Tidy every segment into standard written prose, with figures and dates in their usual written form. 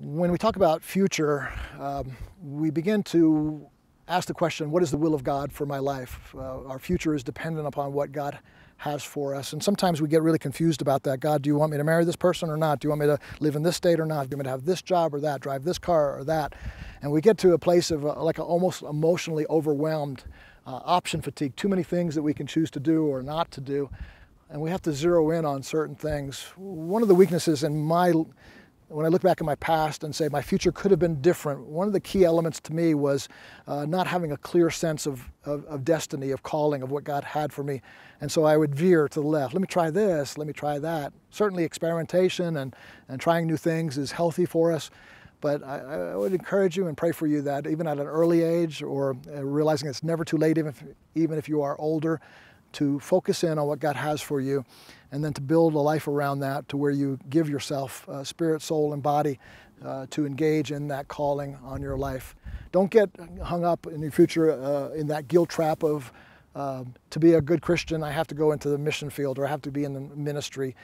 When we talk about future, we begin to ask the question, what is the will of God for my life? Our future is dependent upon what God has for us. And sometimes we get really confused about that. God, do you want me to marry this person or not? Do you want me to live in this state or not? Do you want me to have this job or that, drive this car or that? And we get to a place of almost emotionally overwhelmed, option fatigue, too many things that we can choose to do or not to do. And we have to zero in on certain things. One of the weaknesses when I look back at my past and say my future could have been different, one of the key elements to me was not having a clear sense of destiny, of calling, of what God had for me. And so I would veer to the left. Let me try this, let me try that. Certainly experimentation and trying new things is healthy for us. But I would encourage you and pray for you that even at an early age, or realizing it's never too late, even if you are older, to focus in on what God has for you, and then to build a life around that to where you give yourself spirit, soul, and body to engage in that calling on your life. Don't get hung up in your future in that guilt trap of to be a good Christian, I have to go into the mission field or I have to be in the ministry.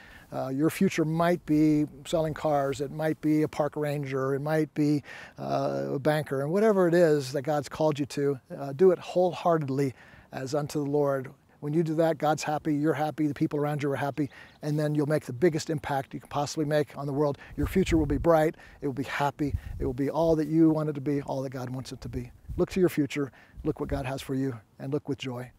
Your future might be selling cars, it might be a park ranger, it might be a banker, and whatever it is that God's called you to, do it wholeheartedly as unto the Lord. When you do that, God's happy, you're happy, the people around you are happy, and then you'll make the biggest impact you can possibly make on the world. Your future will be bright, it will be happy, it will be all that you want it to be, all that God wants it to be. Look to your future, look what God has for you, and look with joy.